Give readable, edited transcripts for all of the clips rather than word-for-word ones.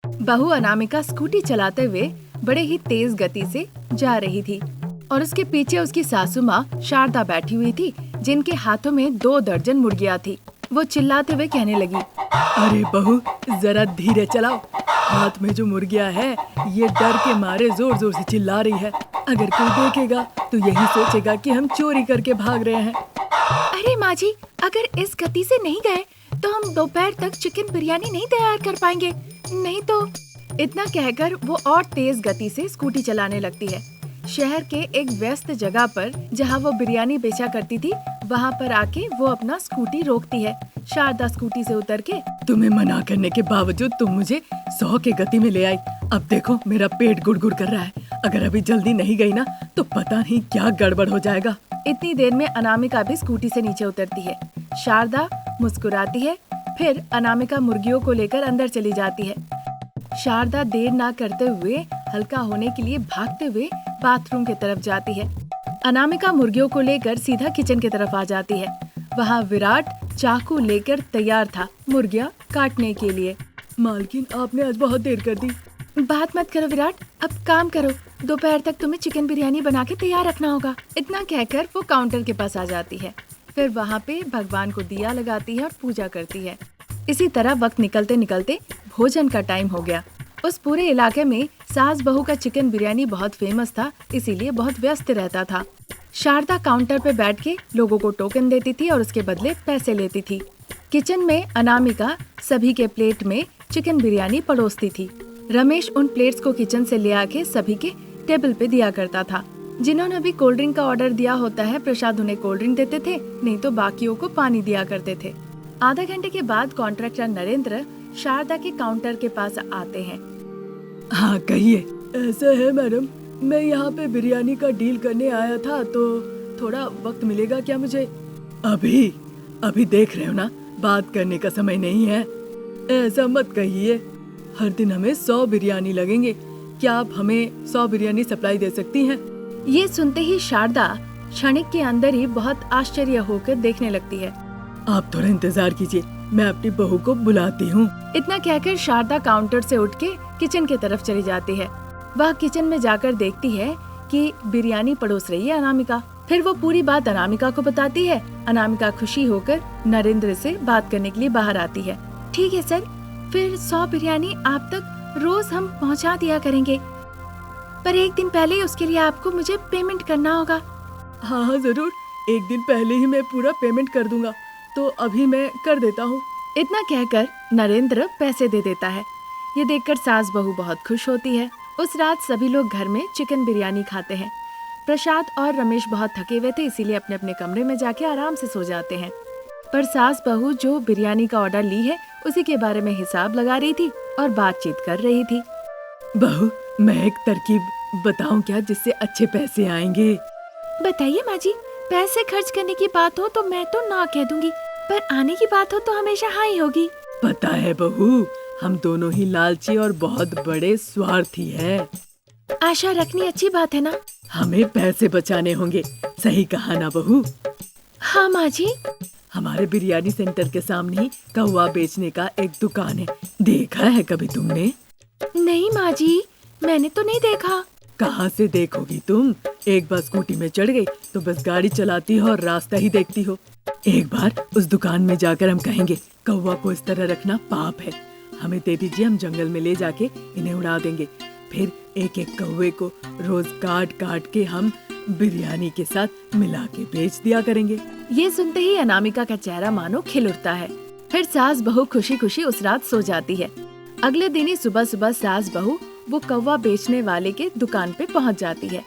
बहू अनामिका स्कूटी चलाते हुए बड़े ही तेज गति से जा रही थी और उसके पीछे उसकी सासू माँ शारदा बैठी हुई थी, जिनके हाथों में 2 दर्जन मुर्गियाँ थी। वो चिल्लाते हुए कहने लगी, अरे बहू, जरा धीरे चलाओ। हाथ में जो मुर्गियाँ है ये डर के मारे जोर जोर से चिल्ला रही है। अगर कोई देखेगा तो यही सोचेगा कि हम चोरी करके भाग रहे हैं। अरे माँ जी, अगर इस गति से नहीं गए तो हम दोपहर तक चिकन बिरयानी नहीं तैयार कर पाएंगे। नहीं तो। इतना कहकर वो और तेज गति से स्कूटी चलाने लगती है। शहर के एक व्यस्त जगह पर जहाँ वो बिरयानी बेचा करती थी, वहाँ पर आके वो अपना स्कूटी रोकती है। शारदा स्कूटी से उतर के, तुम्हें मना करने के बावजूद तुम मुझे 100 की गति में ले आई। अब देखो मेरा पेट गुड़गुड़ कर रहा है। अगर अभी जल्दी नहीं गई ना तो पता नहीं क्या गड़बड़ हो जाएगा। इतनी देर में अनामिका भी स्कूटी से नीचे उतरती है। शारदा मुस्कुराती है, फिर अनामिका मुर्गियों को लेकर अंदर चली जाती है। शारदा देर ना करते हुए हल्का होने के लिए भागते हुए बाथरूम की तरफ जाती है। अनामिका मुर्गियों को लेकर सीधा किचन की तरफ आ जाती है। वहाँ विराट चाकू लेकर तैयार था मुर्गियाँ काटने के लिए। मालकिन, आपने आज बहुत देर कर दी। बात मत करो विराट, अब काम करो। दोपहर तक तुम्हें चिकन बिरयानी बना के तैयार रखना होगा। इतना कहकर वो काउंटर के पास आ जाती है। फिर वहाँ पे भगवान को दिया लगाती है और पूजा करती है। इसी तरह वक्त निकलते निकलते भोजन का टाइम हो गया। उस पूरे इलाके में सास बहू का चिकन बिरयानी बहुत फेमस था, इसीलिए बहुत व्यस्त रहता था। शारदा काउंटर पे बैठ के लोगों को टोकन देती थी और उसके बदले पैसे लेती थी। किचन में अनामिका सभी के प्लेट में चिकन बिरयानी परोसती थी। रमेश उन प्लेट्स को किचन से ले आके सभी के टेबल पे दिया करता था। जिन्होंने भी कोल्ड ड्रिंक का ऑर्डर दिया होता है, प्रसाद उन्हें कोल्ड ड्रिंक देते थे, नहीं तो बाकियों को पानी दिया करते थे। आधा घंटे के बाद कॉन्ट्रैक्टर नरेंद्र शारदा के काउंटर के पास आते हैं। हाँ कहिए। ऐसा है मैडम, मैं यहाँ पे बिरयानी का डील करने आया था, तो थोड़ा वक्त मिलेगा क्या मुझे? अभी देख रहे हो ना, बात करने का समय नहीं है। ऐसा मत कहिए। हर दिन हमें 100 बिरयानी लगेंगे। क्या आप हमें 100 बिरयानी सप्लाई दे सकती हैं? ये सुनते ही शारदा क्षणिक के अंदर ही बहुत आश्चर्य होकर देखने लगती है। आप थोड़ा इंतजार कीजिए, मैं अपनी बहू को बुलाती हूँ। इतना कहकर शारदा काउंटर से उठ के किचन की तरफ चली जाती है। वह किचन में जाकर देखती है कि बिरयानी परोस रही है अनामिका। फिर वो पूरी बात अनामिका को बताती है। अनामिका खुशी होकर नरेंद्र से बात करने के लिए बाहर आती है। ठीक है सर, फिर 100 बिरयानी आप तक रोज हम पहुंचा दिया करेंगे, पर एक दिन पहले उसके लिए आपको मुझे पेमेंट करना होगा। हाँ जरूर, एक दिन पहले ही मैं पूरा पेमेंट कर दूंगा, तो अभी मैं कर देता हूँ। इतना कहकर नरेंद्र पैसे दे देता है। ये देखकर सास बहू बहुत खुश होती है। उस रात सभी लोग घर में चिकन बिरयानी खाते हैं। प्रसाद और रमेश बहुत थके हुए थे, इसीलिए अपने अपने कमरे में जाके आराम से सो जाते हैं। पर सास बहू जो बिरयानी का ऑर्डर ली है उसी के बारे में हिसाब लगा रही थी और बातचीत कर रही थी। बहू, मैं एक तरकीब बताऊं क्या, जिससे अच्छे पैसे आएंगे? बताइए माँ जी। पैसे खर्च करने की बात हो तो मैं तो ना कह दूंगी, पर आने की बात हो तो हमेशा हाँ ही होगी। पता है बहू, हम दोनों ही लालची और बहुत बड़े स्वार्थी हैं। आशा रखनी अच्छी बात है ना। हमें पैसे बचाने होंगे, सही कहा ना बहू? हाँ माँ जी। हमारे बिरयानी सेंटर के सामने ही कौवा बेचने का एक दुकान है, देखा है कभी तुमने? नहीं माँ जी, मैंने तो नहीं देखा। कहाँ से देखोगी तुम? एक बार स्कूटी में चढ़ गई तो बस गाड़ी चलाती हो और रास्ता ही देखती हो। एक बार उस दुकान में जाकर हम कहेंगे, कौवा को इस तरह रखना पाप है, हमें दे दीजिए, हम जंगल में ले जाके इन्हें उड़ा देंगे। फिर एक एक कौवे को रोज काट काट के हम बिरयानी के साथ मिला के बेच दिया करेंगे। ये सुनते ही अनामिका का चेहरा मानो खिल उठता है। फिर सास बहू खुशी खुशी उस रात सो जाती है। अगले दिन ही सुबह सुबह सास बहू वो कौवा बेचने वाले के दुकान पे पहुंच जाती है।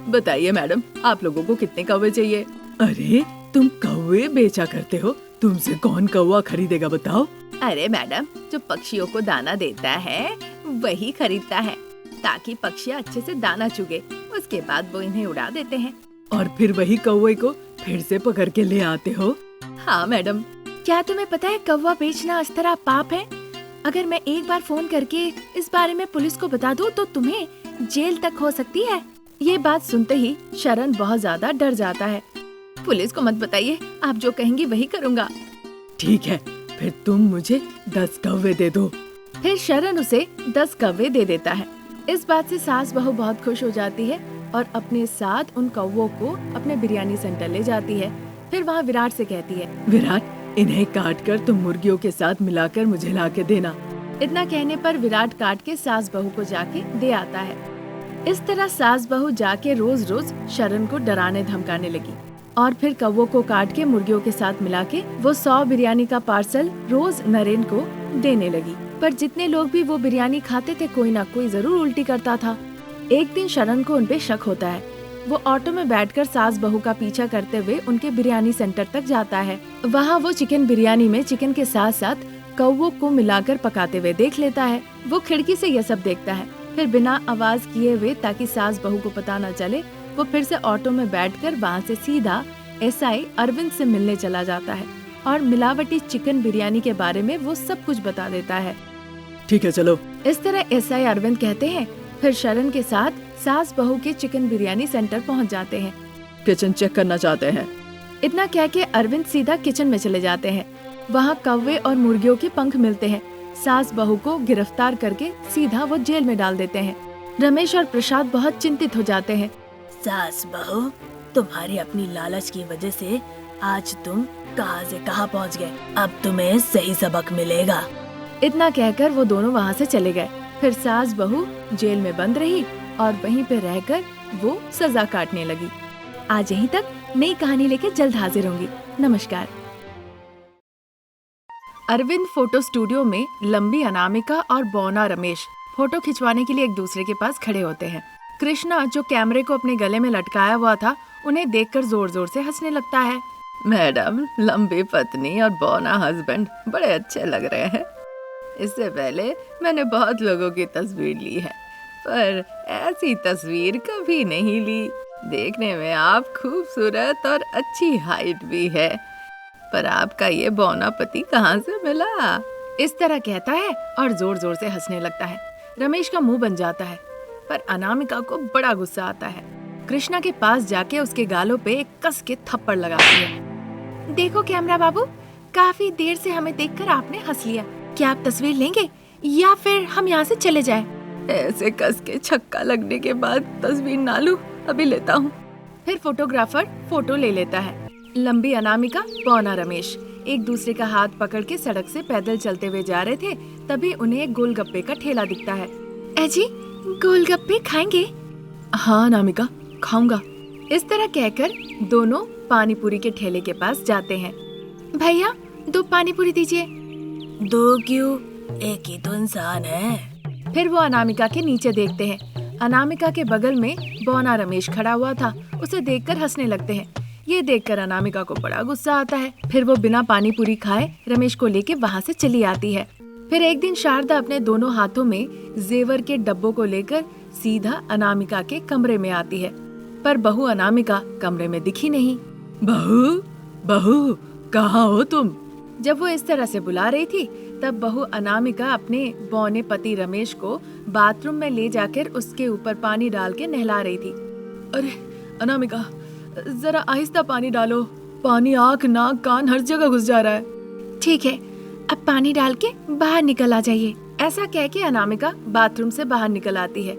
बताइए मैडम, आप लोगों को कितने कौवे चाहिए? अरे तुम कौवे बेचा करते हो, तुमसे कौन कौवा खरीदेगा बताओ? अरे मैडम, जो पक्षियों को दाना देता है वही खरीदता है, ताकि पक्षियाँ अच्छे से दाना चुगे, उसके बाद वो इन्हें उड़ा देते हैं। और फिर वही कौवे को फिर से पकड़ के ले आते हो? हाँ मैडम। क्या तुम्हें पता है कौवा बेचना इस तरह पाप है? अगर मैं एक बार फोन करके इस बारे में पुलिस को बता दूं तो तुम्हें जेल तक हो सकती है। ये बात सुनते ही शरण बहुत ज्यादा डर जाता है। पुलिस को मत बताइए, आप जो कहेंगी वही करूँगा। ठीक है, फिर तुम मुझे 10 कौवे दे दो। फिर शरण उसे 10 कौवे दे देता है। इस बात से सास बहू बहुत खुश हो जाती है और अपने साथ उन कौवों को अपने बिरयानी सेंटर ले जाती है। फिर वहाँ विराट से कहती है, विराट, इन्हें काट कर तुम मुर्गियों के साथ मिलाकर मुझे ला के देना। इतना कहने पर विराट काट के सास बहू को जाके दे आता है। इस तरह सास बहू जाके रोज रोज शरण को डराने धमकाने लगी और फिर कौवों को काट के मुर्गियों के साथ मिला के वो 100 बिरयानी का पार्सल रोज नरेन को देने लगी। पर जितने लोग भी वो बिरयानी खाते थे, कोई ना कोई जरूर उल्टी करता था। एक दिन शरण को उनपे शक होता है। वो ऑटो में बैठकर सास बहू का पीछा करते हुए उनके बिरयानी सेंटर तक जाता है। वहाँ वो चिकन बिरयानी में चिकन के साथ साथ कौवों को मिलाकर पकाते हुए देख लेता है। वो खिड़की से यह सब देखता है। फिर बिना आवाज किए हुए, ताकि सास बहू को पता न चले, वो फिर से ऑटो में बैठकर वहाँ से सीधा एसआई अरविंद से मिलने चला जाता है और मिलावटी चिकन बिरयानी के बारे में वो सब कुछ बता देता है। ठीक है, चलो। इस तरह एसआई अरविंद कहते हैं। फिर शरण के साथ सास बहू के चिकन बिरयानी सेंटर पहुंच जाते हैं। किचन चेक करना चाहते हैं। इतना कह के अरविंद सीधा किचन में चले जाते हैं। वहाँ कौवे और मुर्गियों के पंख मिलते हैं। सास बहू को गिरफ्तार करके सीधा वो जेल में डाल देते हैं। रमेश और प्रसाद बहुत चिंतित हो जाते हैं। सास बहू, तुम्हारी अपनी लालच की वजह से आज तुम कहां से कहां पहुंच गए। अब तुम्हें सही सबक मिलेगा। इतना कहकर वो दोनों वहाँ से चले गए। फिर सास बहू जेल में बंद रही और वहीं पे रहकर वो सजा काटने लगी। आज यहीं तक। नई कहानी लेके जल्द हाजिर होंगी। नमस्कार। अरविंद फोटो स्टूडियो में लंबी अनामिका और बौना रमेश फोटो खिंचवाने के लिए एक दूसरे के पास खड़े होते हैं। कृष्णा, जो कैमरे को अपने गले में लटकाया हुआ था, उन्हें देखकर जोर जोर से हंसने लगता है। मैडम, लंबी पत्नी और बौना हस्बैंड बड़े अच्छे लग रहे हैं। इससे पहले मैंने बहुत लोगों की तस्वीर ली है, पर ऐसी तस्वीर कभी नहीं ली। देखने में आप खूबसूरत और अच्छी हाइट भी है, पर आपका ये बौना पति कहाँ से मिला? इस तरह कहता है और जोर जोर से हंसने लगता है। रमेश का मुंह बन जाता है, पर अनामिका को बड़ा गुस्सा आता है। कृष्णा के पास जाके उसके गालों पे एक कस के थप्पड़ लगाती है। देखो कैमरा बाबू, काफी देर से हमें देखकर आपने हंस लिया। क्या आप तस्वीर लेंगे या फिर हम यहाँ से चले जाएं? ऐसे कस के छक्का लगने के बाद तस्वीर ना लूं, अभी लेता हूँ। फिर फोटोग्राफर फोटो ले लेता है। लंबी अनामिका, बौना रमेश एक दूसरे का हाथ पकड़ के सड़क से पैदल चलते हुए जा रहे थे। तभी उन्हें एक गोलगप्पे का ठेला दिखता है। जी, गोलगप्पे खाएंगे? हाँ अनामिका, खाऊंगा। इस तरह कहकर दोनों पानी पूरी के ठेले के पास जाते हैं। भैया, 2 पानी पूरी दीजिए। 2 क्यों? एक ही तो इंसान है। फिर वो अनामिका के नीचे देखते हैं। अनामिका के बगल में बौना रमेश खड़ा हुआ था। उसे देखकर हंसने लगते हैं। ये देखकर अनामिका को बड़ा गुस्सा आता है। फिर वो बिना पानी पूरी खाए रमेश को लेके वहाँ से चली आती है। फिर एक दिन शारदा अपने दोनों हाथों में जेवर के डब्बों को लेकर सीधा अनामिका के कमरे में आती है, पर बहू अनामिका कमरे में दिखी नहीं। बहू, बहू, कहाँ हो तुम? जब वो इस तरह से बुला रही थी, तब बहू अनामिका अपने बौने पति रमेश को बाथरूम में ले जाकर उसके ऊपर पानी डाल के नहला रही थी। अरे अनामिका, जरा आहिस्ता पानी डालो। पानी आँख, नाक, कान हर जगह घुस जा रहा है। ठीक है, अब पानी डाल के बाहर निकल आ जाइए। ऐसा कह के अनामिका बाथरूम से बाहर निकल आती है।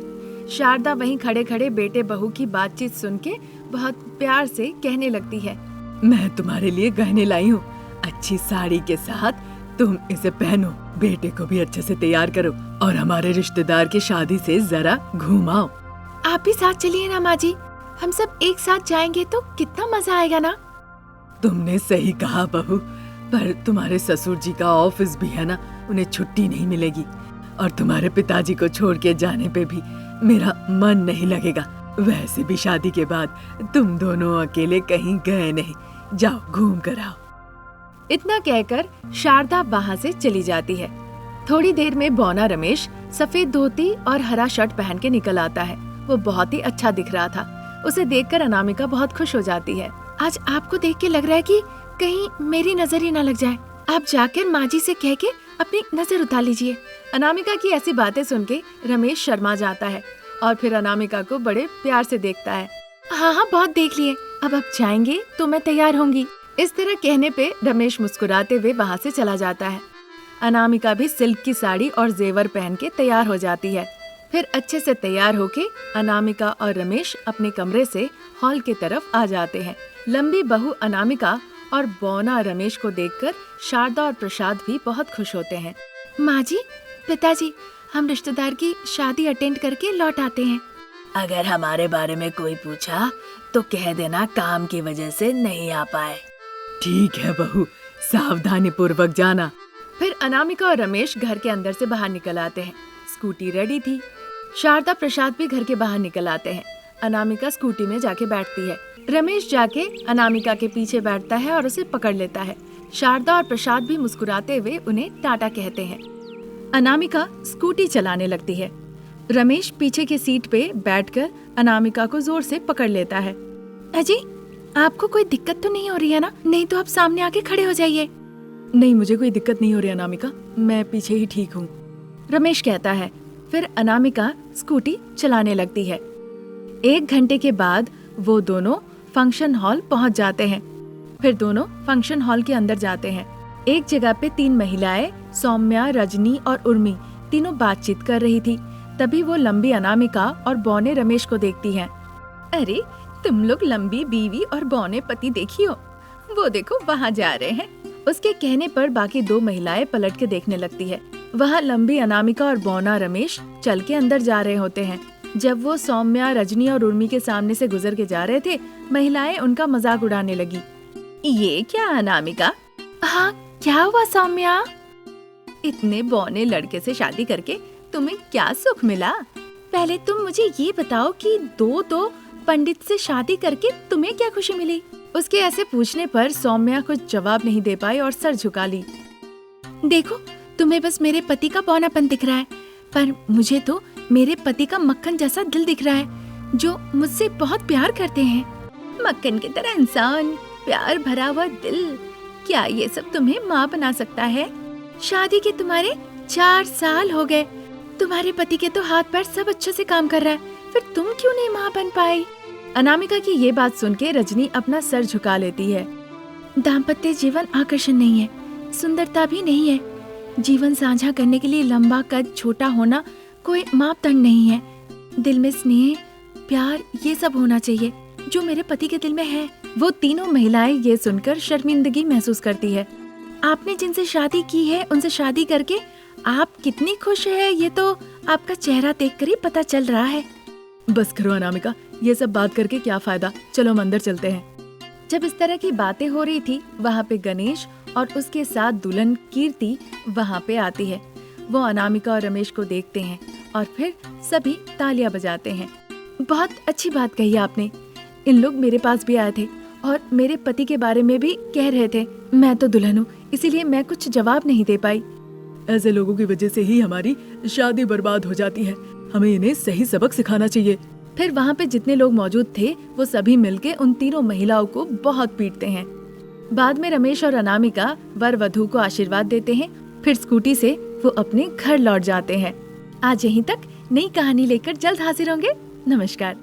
शारदा वहीं खड़े खड़े बेटे बहू की बातचीत सुन के बहुत प्यार से कहने लगती है, मैं तुम्हारे लिए गहने लाई हूँ। अच्छी साड़ी के साथ तुम इसे पहनो, बेटे को भी अच्छे से तैयार करो और हमारे रिश्तेदार की शादी से जरा घुमाओ। आप भी साथ चलिए ना माँ जी, हम सब एक साथ जाएंगे तो कितना मजा आएगा ना। तुमने सही कहा बहू, पर तुम्हारे ससुर जी का ऑफिस भी है ना, उन्हें छुट्टी नहीं मिलेगी और तुम्हारे पिताजी को छोड़ के जाने पे भी मेरा मन नहीं लगेगा। वैसे भी शादी के बाद तुम दोनों अकेले कहीं गए नहीं, जाओ घूम कर आओ। इतना कहकर शारदा वहाँ से चली जाती है। थोड़ी देर में बौना रमेश सफेद धोती और हरा शर्ट पहन के निकल आता है। वो बहुत ही अच्छा दिख रहा था। उसे देखकर अनामिका बहुत खुश हो जाती है। आज आपको देख के लग रहा है कि कहीं मेरी नजर ही न लग जाए। आप जाकर माँ जी से कह के अपनी नजर उतार लीजिए। अनामिका की ऐसी बातें सुन के रमेश शर्मा जाता है और फिर अनामिका को बड़े प्यार से देखता है। हाँ हाँ, बहुत देख लिए, अब आप जाएंगे तो मैं तैयार होंगी। इस तरह कहने पे रमेश मुस्कुराते हुए वहाँ से चला जाता है। अनामिका भी सिल्क की साड़ी और जेवर पहन के तैयार हो जाती है। फिर अच्छे से तैयार होके अनामिका और रमेश अपने कमरे से हॉल की तरफ आ जाते हैं। लंबी बहू अनामिका और बौना रमेश को देखकर शारदा और प्रसाद भी बहुत खुश होते हैं। माँ जी, पिताजी, हम रिश्तेदार की शादी अटेंड करके लौट आते हैं। अगर हमारे बारे में कोई पूछा तो कह देना काम की वजह से नहीं आ पाए। ठीक है बहू, सावधानी पूर्वक जाना। फिर अनामिका और रमेश घर के अंदर से बाहर निकल आते हैं। स्कूटी रेडी थी। शारदा प्रसाद भी घर के बाहर निकल आते हैं। अनामिका स्कूटी में जाके बैठती है। रमेश जाके अनामिका के पीछे बैठता है और उसे पकड़ लेता है। शारदा और प्रसाद भी मुस्कुराते हुए उन्हें टाटा कहते हैं। अनामिका स्कूटी चलाने लगती है। रमेश पीछे की सीट पे बैठकर अनामिका को जोर से पकड़ लेता है। अजी, आपको कोई दिक्कत तो नहीं हो रही है ना? नहीं तो आप सामने आके खड़े हो जाइए। नहीं, मुझे कोई दिक्कत नहीं हो रही अनामिका, मैं पीछे ही ठीक हूँ, रमेश कहता है। फिर अनामिका स्कूटी चलाने लगती है। 1 घंटे के बाद वो दोनों फंक्शन हॉल पहुंच जाते हैं। फिर दोनों फंक्शन हॉल के अंदर जाते हैं। एक जगह पे 3 महिलाएं, सौम्या, रजनी और उर्मी, तीनों बातचीत कर रही थी। तभी वो लंबी अनामिका और बौने रमेश को देखती हैं। अरे, तुम लोग लंबी बीवी और बौने पति देखियो, वो देखो वहाँ जा रहे हैं। उसके कहने पर बाकी 2 महिलाएं पलट के देखने लगती है। वहाँ लंबी अनामिका और बौना रमेश चल के अंदर जा रहे होते हैं। जब वो सौम्या, रजनी और उर्मी के सामने से गुजर के जा रहे थे, महिलाएं उनका मजाक उड़ाने लगी। ये क्या अनामिका? हाँ, क्या हुआ सौम्या? इतने बौने लड़के से शादी करके तुम्हें क्या सुख मिला? पहले तुम मुझे ये बताओ कि 2 पंडित से शादी करके तुम्हें क्या खुशी मिली? उसके ऐसे पूछने पर सौम्या कुछ जवाब नहीं दे पाई और सर झुका ली। देखो, तुम्हें बस मेरे पति का बौनापन दिख रहा है, पर मुझे तो मेरे पति का मक्खन जैसा दिल दिख रहा है, जो मुझसे बहुत प्यार करते हैं। मक्खन की तरह इंसान, प्यार भरा हुआ दिल, क्या ये सब तुम्हें माँ बना सकता है? शादी के तुम्हारे 4 साल हो गए, तुम्हारे पति के तो हाथ पैर सब अच्छे से काम कर रहा है, फिर तुम क्यों नहीं माँ बन पाई? अनामिका की ये बात सुन के रजनी अपना सर झुका लेती है। दाम्पत्य जीवन आकर्षण नहीं है, सुंदरता भी नहीं है। जीवन साझा करने के लिए लंबा कद, छोटा होना कोई मापदंड नहीं है। दिल में स्नेह, प्यार, ये सब होना चाहिए जो मेरे पति के दिल में है। वो तीनों महिलाएं ये सुनकर शर्मिंदगी महसूस करती है। आपने जिनसे शादी की है, उनसे शादी करके आप कितनी खुश है, ये तो आपका चेहरा देखकर ही पता चल रहा है। बस करो अनामिका, ये सब बात करके क्या फायदा, चलो हम अंदर चलते हैं। जब इस तरह की बातें हो रही थी, वहाँ पे गणेश और उसके साथ दुल्हन कीर्ति वहाँ पे आती है। वो अनामिका और रमेश को देखते हैं और फिर सभी तालियां बजाते हैं। बहुत अच्छी बात कही आपने। इन लोग मेरे पास भी आए थे और मेरे पति के बारे में भी कह रहे थे। मैं तो दुल्हन हूँ, इसीलिए मैं कुछ जवाब नहीं दे पाई। ऐसे लोगों की वजह से ही हमारी शादी बर्बाद हो जाती है। हमें इन्हें सही सबक सिखाना चाहिए। फिर वहाँ पे जितने लोग मौजूद थे, वो सभी मिलके उन तीनों महिलाओं को बहुत पीटते हैं। बाद में रमेश और अनामिका वर वधू को आशीर्वाद देते हैं। फिर स्कूटी से वो अपने घर लौट जाते हैं। आज यहीं तक। नई कहानी लेकर जल्द हाजिर होंगे। नमस्कार।